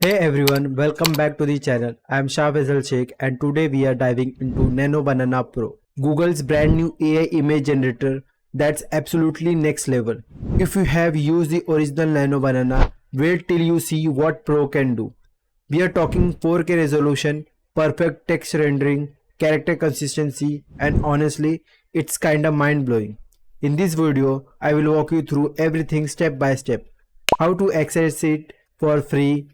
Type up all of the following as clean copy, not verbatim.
Hey everyone, welcome back to the channel. I am Shah Faisal Sheikh and today we are diving into Nano Banana Pro, Google's brand new AI image generator that's absolutely next level. If you have used the original Nano Banana, wait till you see what Pro can do. We are talking 4K resolution, perfect text rendering, character consistency, and honestly, it's kinda mind blowing. In this video, I will walk you through everything step by step. How to access it for free,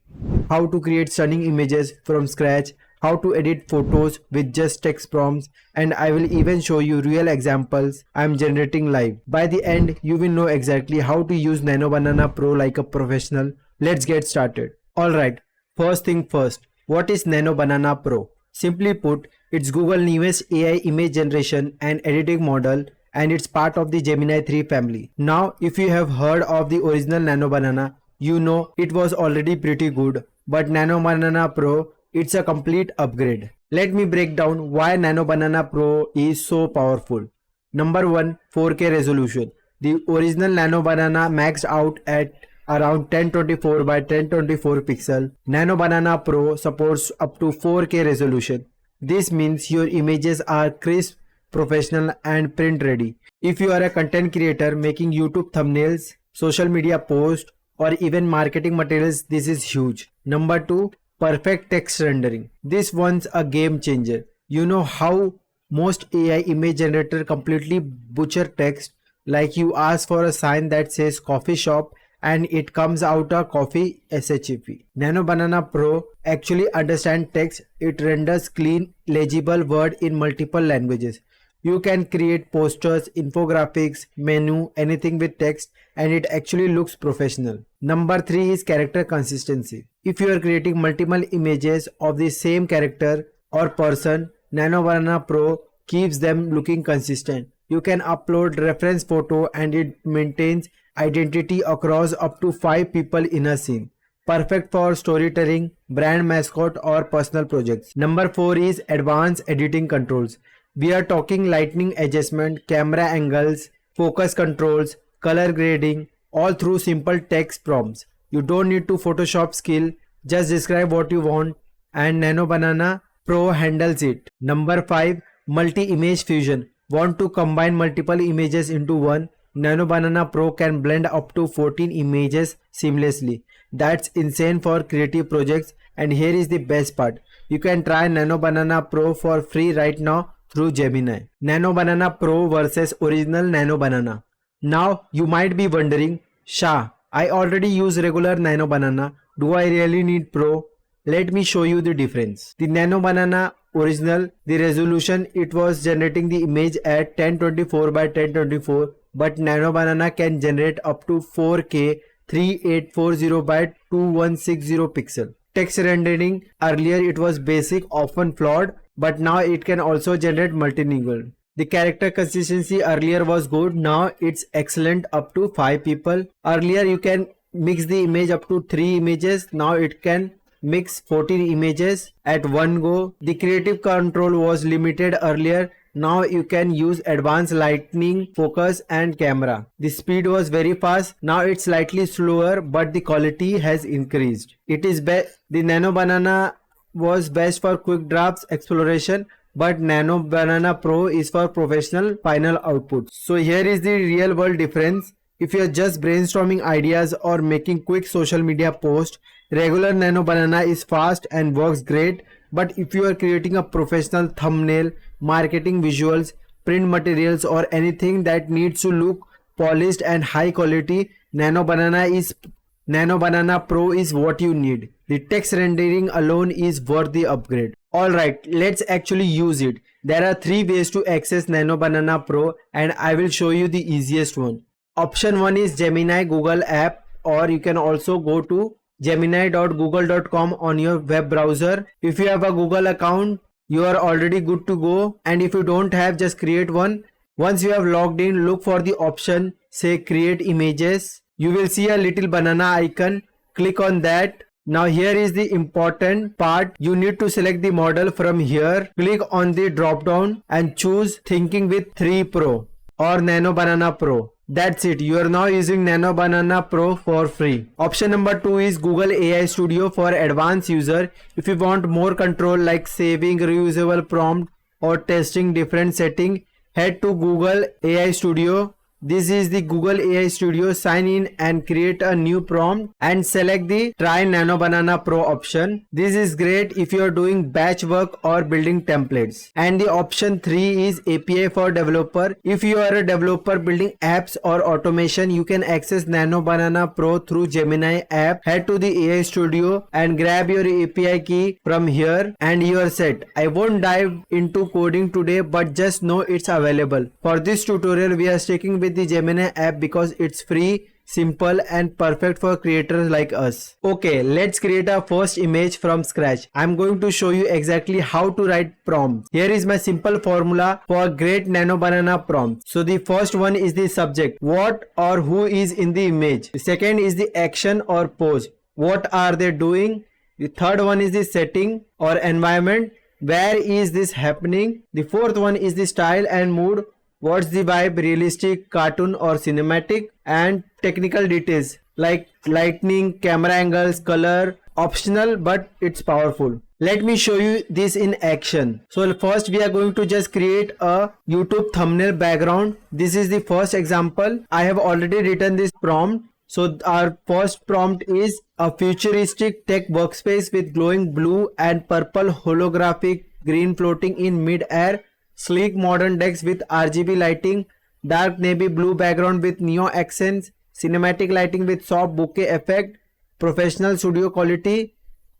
how to create stunning images from scratch, how to edit photos with just text prompts, and I will even show you real examples I am generating live. By the end, you will know exactly how to use Nano Banana Pro like a professional. Let's get started. Alright, first thing first, what is Nano Banana Pro? Simply put, it's Google's newest AI image generation and editing model, and it's part of the Gemini 3 family. Now, if you have heard of the original Nano Banana, you know it was already pretty good, but Nano Banana Pro, it's a complete upgrade. Let me break down why Nano Banana Pro is so powerful. Number 1, 4K resolution. The original Nano Banana maxed out at around 1024 by 1024 pixel. Nano Banana Pro supports up to 4K resolution. This means your images are crisp, professional and print ready. If you are a content creator making YouTube thumbnails, social media posts, or even marketing materials, this is huge. Number 2, perfect text rendering. This one's a game changer. You know how most AI image generator completely butcher text, like you ask for a sign that says coffee shop and it comes out a coffee SHEP. Nano Banana Pro actually understands text. It renders clean, legible word in multiple languages. You can create posters, infographics, menu, anything with text, and it actually looks professional. Number 3 is character consistency. If you are creating multiple images of the same character or person, Nano Banana Pro keeps them looking consistent. You can upload reference photo and it maintains identity across up to 5 people in a scene. Perfect for storytelling, brand mascot or personal projects. Number 4 is advanced editing controls. We are talking lighting adjustment, camera angles, focus controls, color grading, all through simple text prompts. You don't need to Photoshop skill, just describe what you want and Nano Banana Pro handles it. Number 5, multi-image fusion. Want to combine multiple images into one? Nano Banana Pro can blend up to 14 images seamlessly. That's insane for creative projects, and here is the best part. You can try Nano Banana Pro for free right now through Gemini. Nano Banana Pro versus original Nano Banana. Now you might be wondering, Shah, I already use regular Nano Banana. Do I really need Pro? Let me show you the difference. The Nano Banana original, the resolution, it was generating the image at 1024 by 1024, but Nano Banana can generate up to 4K 3840 by 2160 pixel. Text rendering, earlier it was basic, often flawed, but now it can also generate multilingual. The character consistency earlier was good, now it's excellent up to 5 people. Earlier you can mix the image up to 3 images, now it can mix 14 images at one go. The creative control was limited earlier, now you can use advanced lighting, focus and camera. The speed was very fast, now it's slightly slower but the quality has increased. The Nano Banana was best for quick drafts exploration, but Nano Banana Pro is for professional final output. So here is the real world difference. If you are just brainstorming ideas or making quick social media posts, regular Nano Banana is fast and works great. But if you are creating a professional thumbnail, marketing visuals, print materials or anything that needs to look polished and high quality, Nano Banana Pro is what you need. The text rendering alone is worth the upgrade. Alright, let's actually use it. There are 3 ways to access Nano Banana Pro and I will show you the easiest one. Option 1 is Gemini Google app, or you can also go to gemini.google.com on your web browser. If you have a Google account, you are already good to go, and if you don't have, just create one. Once you have logged in, look for the option say create images. You will see a little banana icon. Click on that. Now here is the important part. You need to select the model from here. Click on the drop down and choose Thinking with 3 Pro or Nano Banana Pro. That's it. You are now using Nano Banana Pro for free. Option number 2 is Google AI Studio for advanced user. If you want more control like saving reusable prompt or testing different setting, head to Google AI Studio. This is the Google AI Studio. Sign in and create a new prompt and select the Try Nano Banana Pro option. This is great if you are doing batch work or building templates. And the option 3 is API for developer. If you are a developer building apps or automation, you can access Nano Banana Pro through Gemini app. Head to the AI Studio and grab your API key from here and you are set. I won't dive into coding today, but just know it's available. For this tutorial, we are sticking with the Gemini app because it's free, simple and perfect for creators like us. Okay, let's create our first image from scratch. I'm going to show you exactly how to write prompts. Here is my simple formula for a great Nano Banana prompt. So the first one is the subject, what or who is in the image. The second is the action or pose, what are they doing. The third one is the setting or environment, where is this happening. The fourth one is the style and mood, what's the vibe, realistic, cartoon or cinematic. And technical details like lighting, camera angles, color, optional but it's powerful. Let me show you this in action. So first we are going to just create a YouTube thumbnail background. This is the first example. I have already written this prompt. So our first prompt is a futuristic tech workspace with glowing blue and purple holographic green floating in mid-air. Sleek modern decks with RGB lighting, dark navy blue background with neo accents, cinematic lighting with soft bokeh effect, professional studio quality,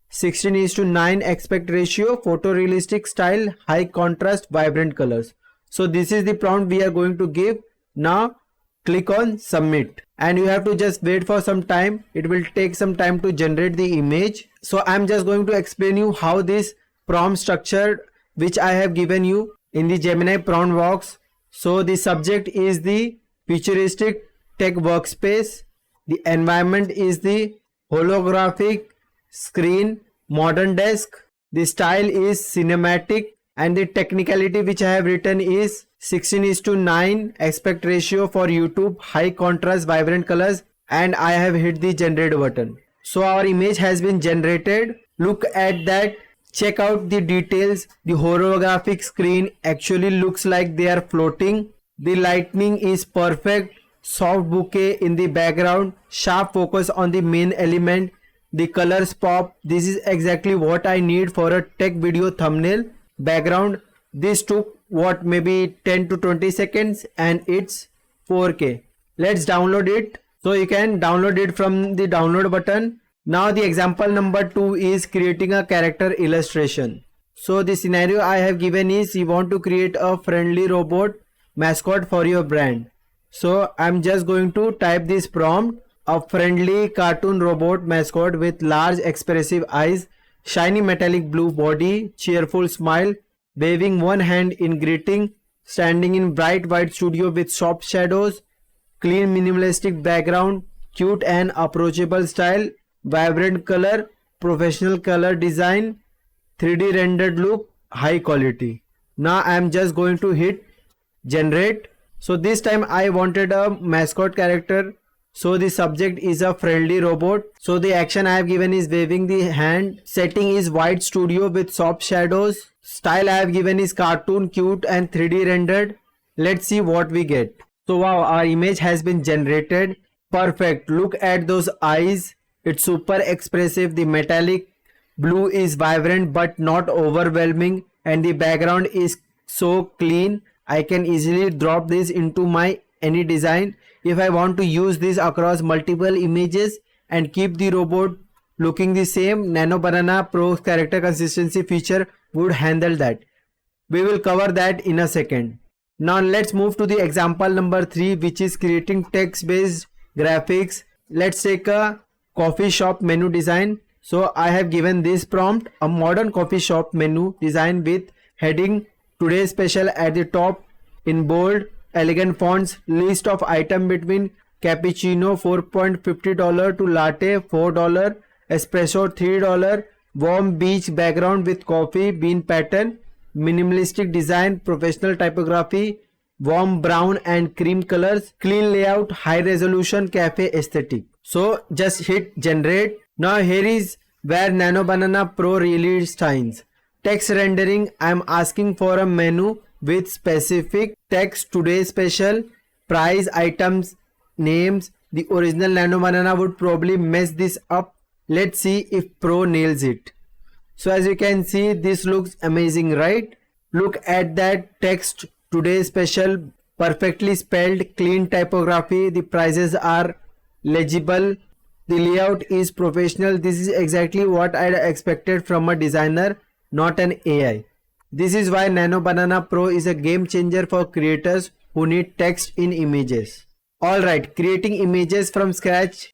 16:9 aspect ratio, photorealistic style, high contrast, vibrant colors. So this is the prompt we are going to give. Now click on submit and you have to just wait for some time. It will take some time to generate the image. So I'm just going to explain you how this prompt structured which I have given you in the Gemini prompt box. So the subject is the futuristic tech workspace. The environment is the holographic screen, modern desk. The style is cinematic and the technicality which I have written is 16:9 aspect ratio for YouTube, high contrast, vibrant colors, and I have hit the generate button. So our image has been generated. Look at that. Check out the details. The holographic screen actually looks like they are floating. The lighting is perfect. Soft bokeh in the background. Sharp focus on the main element. The colors pop. This is exactly what I need for a tech video thumbnail background. This took what, maybe 10 to 20 seconds and it's 4K. Let's download it. So you can download it from the download button. Now the example number 2 is creating a character illustration. So the scenario I have given is you want to create a friendly robot mascot for your brand. So I'm just going to type this prompt, a friendly cartoon robot mascot with large expressive eyes, shiny metallic blue body, cheerful smile, waving one hand in greeting, standing in bright white studio with soft shadows, clean minimalistic background, cute and approachable style, vibrant color, professional color design, 3D rendered look, high quality. Now I am just going to hit generate. So this time I wanted a mascot character. So the subject is a friendly robot. So the action I have given is waving the hand. Setting is white studio with soft shadows. Style I have given is cartoon, cute and 3D rendered. Let's see what we get. So wow, our image has been generated. Perfect. Look at those eyes. It's super expressive. The metallic blue is vibrant but not overwhelming and the background is so clean. I can easily drop this into my any design if I want to use this across multiple images and keep the robot looking the same. Nano Banana Pro character consistency feature would handle that. We will cover that in a second. Now let's move to the example number 3, which is creating text based graphics. Let's take a coffee shop menu design. So I have given this prompt, a modern coffee shop menu design with heading today's special at the top in bold, elegant fonts, list of item between cappuccino $4.50 to latte $4, espresso $3, warm beach background with coffee bean pattern, minimalistic design, professional typography, warm brown and cream colors, clean layout, high resolution, cafe aesthetic. So just hit generate. Now here is where Nano Banana Pro really shines. Text rendering, I am asking for a menu with specific text, today special, price, items, names. The original Nano Banana would probably mess this up. Let's see if Pro nails it. So as you can see, this looks amazing, right? Look at that text, today special, perfectly spelled, clean typography. The prices are legible. The layout is professional. This is exactly what I expected from a designer, not an AI. This is why Nano Banana Pro is a game changer for creators who need text in images. Alright, creating images from scratch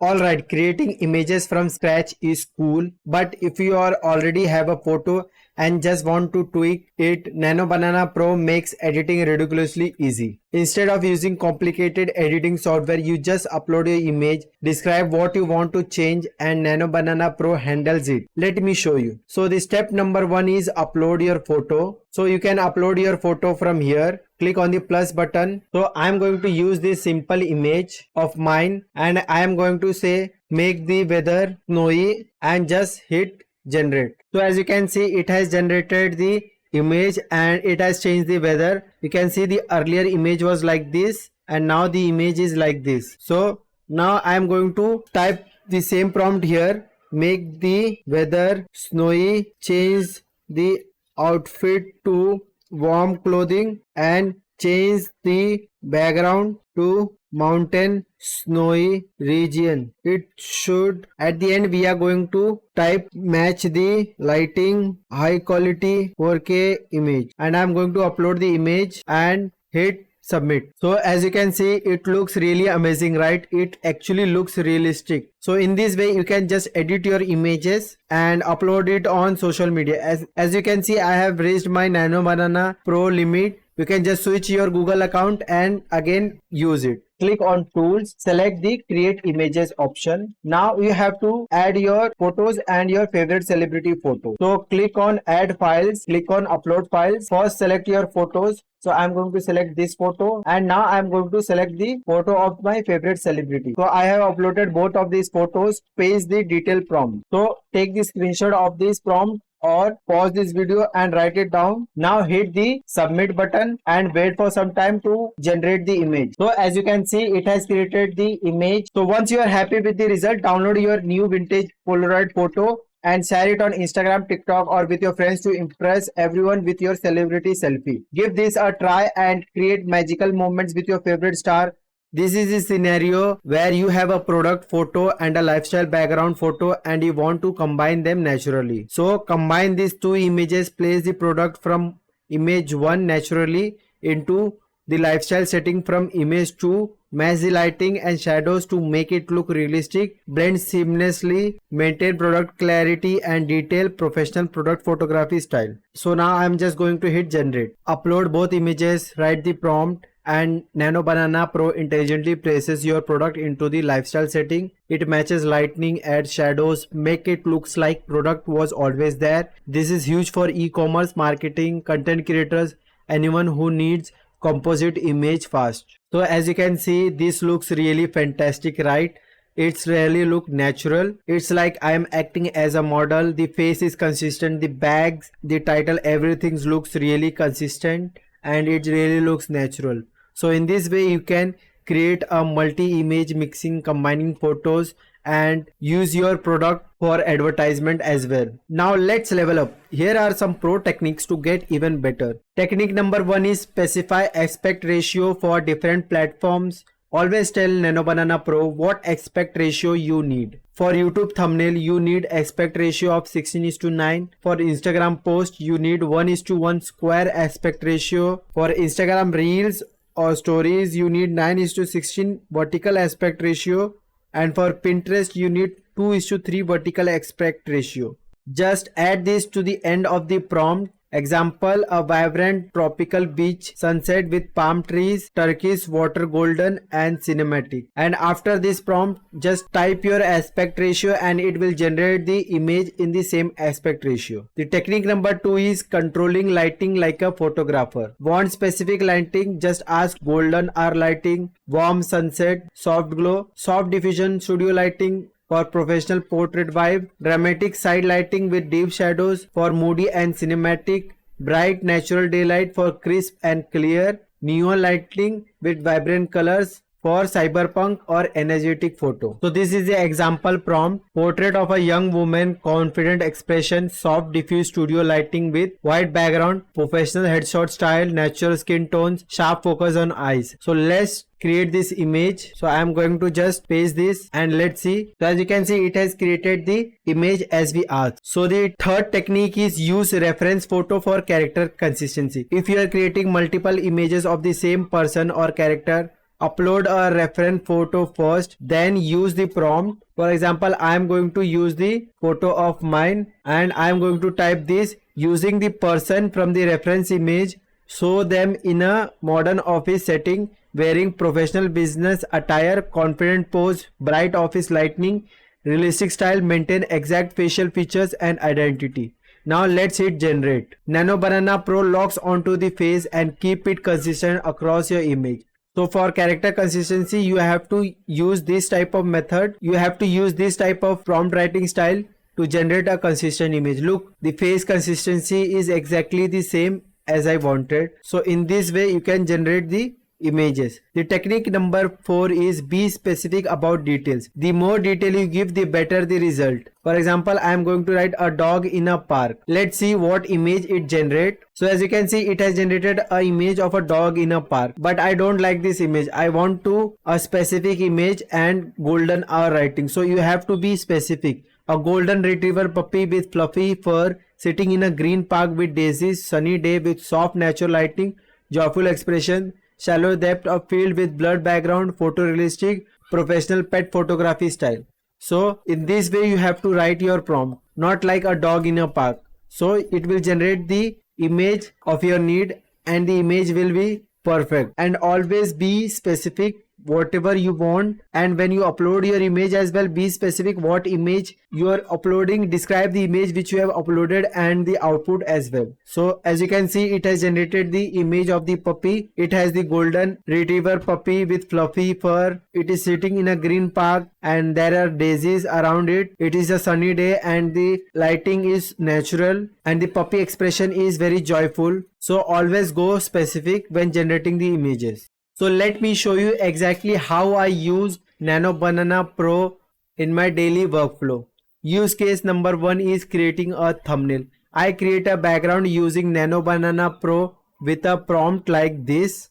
is cool, but if you already have a photo and just want to tweak it, Nano Banana Pro makes editing ridiculously easy. Instead of using complicated editing software, you just upload your image, describe what you want to change, and Nano Banana Pro handles it. Let me show you. So the step number 1 is upload your photo. So you can upload your photo from here. Click on the plus button. So I am going to use this simple image of mine and I am going to say make the weather snowy and just hit generate. So as you can see, it has generated the image and it has changed the weather. You can see the earlier image was like this and now the image is like this. So now I am going to type the same prompt here. Make the weather snowy, change the outfit to warm clothing and change the background to mountain snowy region. It should, at the end we are going to type match the lighting, high quality 4K image, and I am going to upload the image and hit submit. So as you can see, it looks really amazing, right? It actually looks realistic. So in this way you can just edit your images and upload it on social media. As you can see, I have raised my Nano Banana Pro limit. You can just switch your Google account and again use it. Click on tools, select the create images option. Now you have to add your photos and your favorite celebrity photo. So click on add files, click on upload files. First select your photos. So I'm going to select this photo and now I'm going to select the photo of my favorite celebrity. So I have uploaded both of these photos. Paste the detail prompt. So take the screenshot of this prompt or pause this video and write it down. Now hit the submit button and wait for some time to generate the image. So as you can see, it has created the image. So once you are happy with the result, download your new vintage Polaroid photo and share it on Instagram, TikTok or with your friends to impress everyone with your celebrity selfie. Give this a try and create magical moments with your favorite star. This is a scenario where you have a product photo and a lifestyle background photo and you want to combine them naturally. So combine these two images, place the product from image 1 naturally into the lifestyle setting from image 2, match the lighting and shadows to make it look realistic, blend seamlessly, maintain product clarity and detail, professional product photography style. So now I am just going to hit generate. Upload both images, write the prompt, and Nano Banana Pro intelligently places your product into the lifestyle setting. It matches lighting, adds shadows, make it looks like product was always there. This is huge for e-commerce, marketing, content creators, anyone who needs composite image fast. So as you can see, this looks really fantastic, right? It's really look natural. It's like I am acting as a model. The face is consistent, the bags, the title, everything looks really consistent and it really looks natural. So in this way you can create a multi-image mixing, combining photos and use your product for advertisement as well. Now let's level up. Here are some pro techniques to get even better. Technique number 1 is specify aspect ratio for different platforms. Always tell Nano Banana Pro what aspect ratio you need. For YouTube thumbnail, you need aspect ratio of 16:9. For Instagram post, you need 1:1 square aspect ratio. For Instagram Reels or Stories, you need 9:16 vertical aspect ratio. And for Pinterest, you need 2:3 vertical aspect ratio. Just add this to the end of the prompt Example, a vibrant tropical beach sunset with palm trees, turquoise water, golden and cinematic. And after this prompt, just type your aspect ratio and it will generate the image in the same aspect ratio. The technique number 2 is controlling lighting like a photographer. Want specific lighting? Just ask golden hour lighting, warm sunset, soft glow, soft diffusion studio lighting for professional portrait vibe, dramatic side lighting with deep shadows for moody and cinematic, bright natural daylight for crisp and clear, neon lighting with vibrant colors for cyberpunk or energetic photo. So this is the example prompt. Portrait of a young woman, confident expression, soft diffuse studio lighting with white background, professional headshot style, natural skin tones, sharp focus on eyes. So let's create this image. So I am going to just paste this and let's see. So as you can see, it has created the image as we asked. So the third technique is use reference photo for character consistency. If you are creating multiple images of the same person or character, upload a reference photo first, then use the prompt. For example, I am going to use the photo of mine and I am going to type this using the person from the reference image. Show them in a modern office setting, wearing professional business attire, confident pose, bright office lighting, realistic style, maintain exact facial features and identity. Now let's hit generate. Nano Banana Pro locks onto the face and keep it consistent across your image. So for character consistency, you have to use this type of method. You have to use this type of prompt writing style to generate a consistent image. Look, the face consistency is exactly the same as I wanted. So in this way, you can generate the images. The technique number 4 is be specific about details. The more detail you give, the better the result. For example, I am going to write a dog in a park. Let's see what image it generates. So as you can see, it has generated an image of a dog in a park, but I don't like this image. I want to a specific image and golden hour writing. So you have to be specific. A golden retriever puppy with fluffy fur sitting in a green park with daisies, sunny day with soft natural lighting, joyful expression, shallow depth of field with blurred background, photorealistic, professional pet photography style. So in this way you have to write your prompt, not like a dog in a park. So it will generate the image of your need and the image will be perfect. And always be specific whatever you want, and when you upload your image as well, be specific what image you are uploading. Describe the image which you have uploaded and the output as well. So as you can see, it has generated the image of the puppy. It has the golden retriever puppy with fluffy fur. It is sitting in a green park and there are daisies around it. It is a sunny day and the lighting is natural and the puppy expression is very joyful. So always go specific when generating the images. So let me show you exactly how I use Nano Banana Pro in my daily workflow. Use case number 1 is creating a thumbnail. I create a background using Nano Banana Pro with a prompt like this.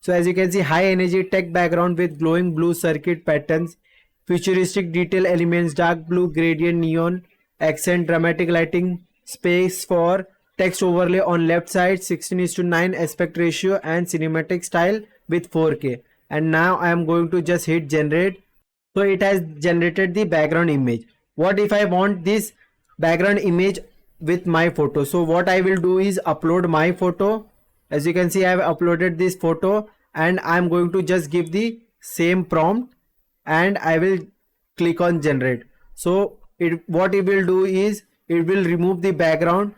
So as you can see, high energy tech background with glowing blue circuit patterns, futuristic detail elements, dark blue gradient neon, accent, dramatic lighting, space for text overlay on left side, 16:9 aspect ratio and cinematic style with 4K. And now I am going to just hit generate. So it has generated the background image. What if I want this background image with my photo? So what I will do is upload my photo. As you can see, I have uploaded this photo and I am going to just give the same prompt and I will click on generate. So what it will do is it will remove the background,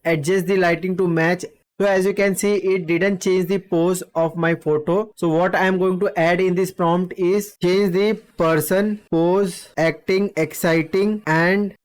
adjust the lighting to match. So as you can see, it didn't change the pose of my photo. So what I am going to add in this prompt is change the person, pose, acting, exciting and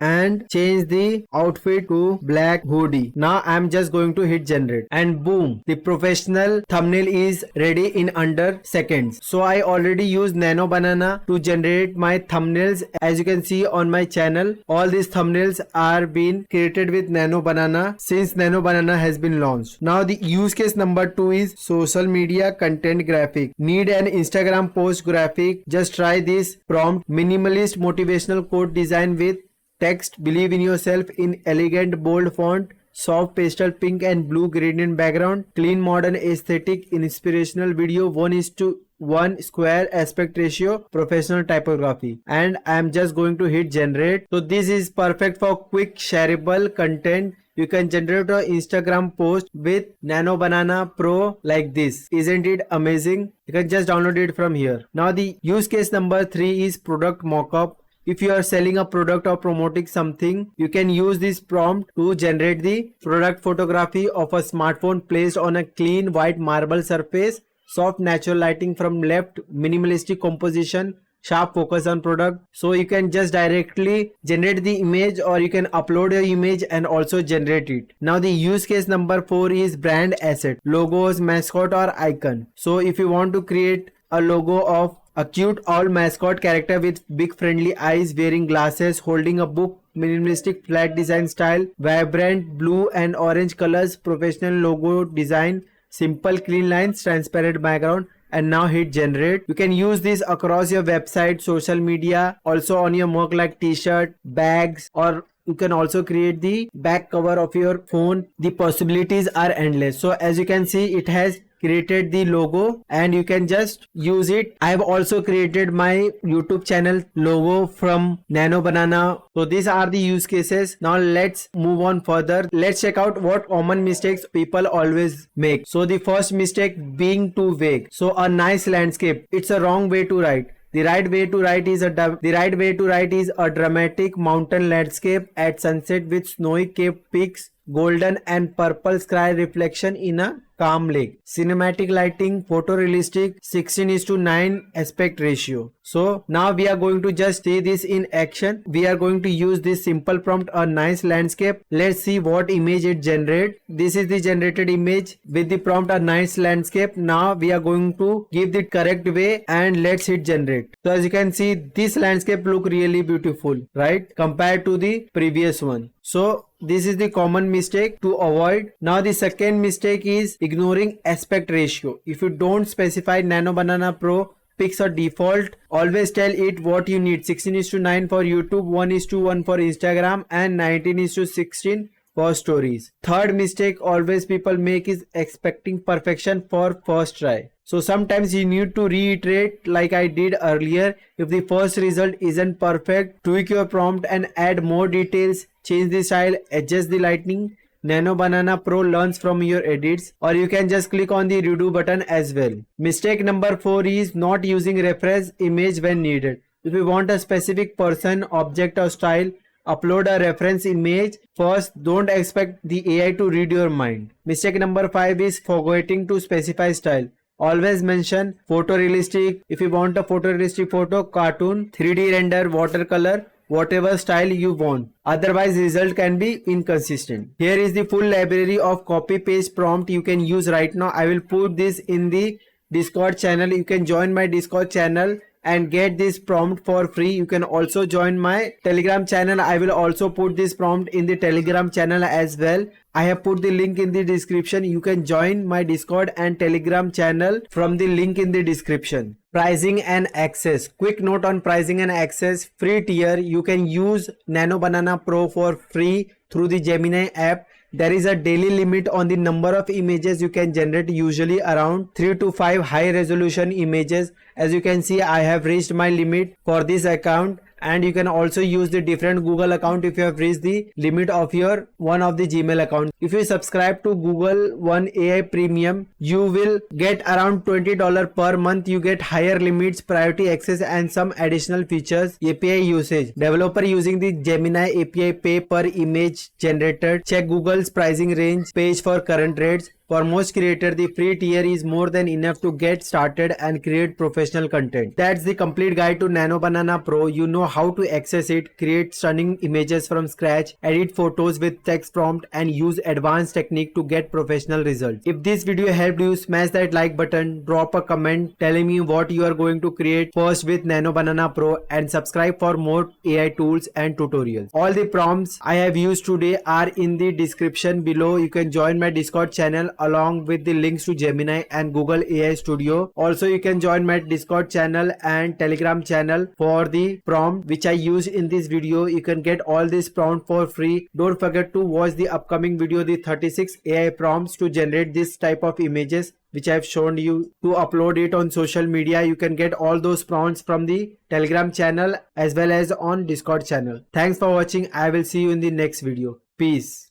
change the outfit to black hoodie. Now I am just going to hit generate and boom, the professional thumbnail is ready in under seconds. So I already used Nano Banana to generate my thumbnails. As you can see on my channel, all these thumbnails are being created with Nano Banana since Nano Banana has been launched. Now the use case number 2 is social media content graphic. Need an Instagram post graphic? Just try this prompt. Minimalist motivational quote design with text, believe in yourself in elegant bold font, soft pastel pink and blue gradient background, clean modern aesthetic, inspirational video 1:1 1 square aspect ratio professional typography, and I am just going to hit generate. So this is perfect for quick shareable content. You can generate an Instagram post with Nano Banana Pro like this. Isn't it amazing? You can just download it from here. Now the use case number 3 is product mockup. If you are selling a product or promoting something, you can use this prompt to generate the product photography of a smartphone placed on a clean white marble surface, soft natural lighting from left, minimalistic composition, sharp focus on product. So you can just directly generate the image, or you can upload your image and also generate it. Now the use case number 4 is brand asset, logos, mascot or icon. So if you want to create a logo of a cute owl mascot character with big friendly eyes, wearing glasses, holding a book, minimalistic flat design style, vibrant blue and orange colors, professional logo design, simple clean lines, transparent background, and now hit generate. You can use this across your website, social media, also on your mug like t-shirt, bags, or you can also create the back cover of your phone. The possibilities are endless. So as you can see, it has created the logo and you can just use it. I have also created my YouTube channel logo from Nano Banana. So these are the use cases. Now let's move on further. Let's check out what common mistakes people always make. So the first mistake, being too vague. So a nice landscape, it's a wrong way to write. The right way to write is a dramatic mountain landscape at sunset with snowy capped peaks, golden and purple sky reflection in a calm lake. Cinematic lighting, photorealistic, 16:9 aspect ratio. So now we are going to just see this in action. We are going to use this simple prompt, a nice landscape. Let's see what image it generates. This is the generated image with the prompt, a nice landscape. Now we are going to give the correct way and let's hit generate. So as you can see, this landscape look really beautiful, right? Compared to the previous one. So this is the common mistake to avoid. Now the second mistake is ignoring aspect ratio. If you don't specify, Nano Banana Pro picks a default. Always tell it what you need. 16:9 for YouTube, 1:1 for Instagram, and 19:16 for stories. Third mistake always people make is expecting perfection for first try. So sometimes you need to reiterate like I did earlier. If the first result isn't perfect, tweak your prompt and add more details, change the style, adjust the lighting. Nano Banana Pro learns from your edits, or you can just click on the redo button as well. Mistake number 4 is not using reference image when needed. If you want a specific person, object or style, upload a reference image first. Don't expect the AI to read your mind. Mistake number 5 is forgetting to specify style. Always mention photorealistic. If you want a photorealistic photo, cartoon, 3D render, watercolor, whatever style you want. Otherwise result can be inconsistent. Here is the full library of copy paste prompt you can use right now. I will put this in the Discord channel. You can join my Discord channel and get this prompt for free. You can also join my Telegram channel. I will also put this prompt in the Telegram channel as well. I have put the link in the description. You can join my Discord and Telegram channel from the link in the description. Pricing and access. Quick note on pricing and access. Free tier, you can use Nano Banana Pro for free through the Gemini app. There is a daily limit on the number of images you can generate, usually around 3 to 5 high resolution images. As you can see, I have reached my limit for this account, and you can also use the different Google account if you have reached the limit of your one of the Gmail account. If you subscribe to Google One AI Premium, you will get around $20 per month. You get higher limits, priority access, and some additional features. API usage. Developer using the Gemini API pay per image generated. Check Google's pricing range page for current rates. For most creators, the free tier is more than enough to get started and create professional content. That's the complete guide to Nano Banana Pro. You know how to access it, create stunning images from scratch, edit photos with text prompt, and use advanced technique to get professional results. If this video helped you, smash that like button, drop a comment telling me what you are going to create first with Nano Banana Pro, and subscribe for more AI tools and tutorials. All the prompts I have used today are in the description below. You can join my Discord channel along with the links to Gemini and Google AI Studio. Also, you can join my Discord channel and Telegram channel for the prompt which I use in this video. You can get all this prompt for free. Don't forget to watch the upcoming video, the 36 AI prompts to generate this type of images which I have shown you, to upload it on social media. You can get all those prompts from the Telegram channel as well as on Discord channel. Thanks for watching. I will see you in the next video. Peace.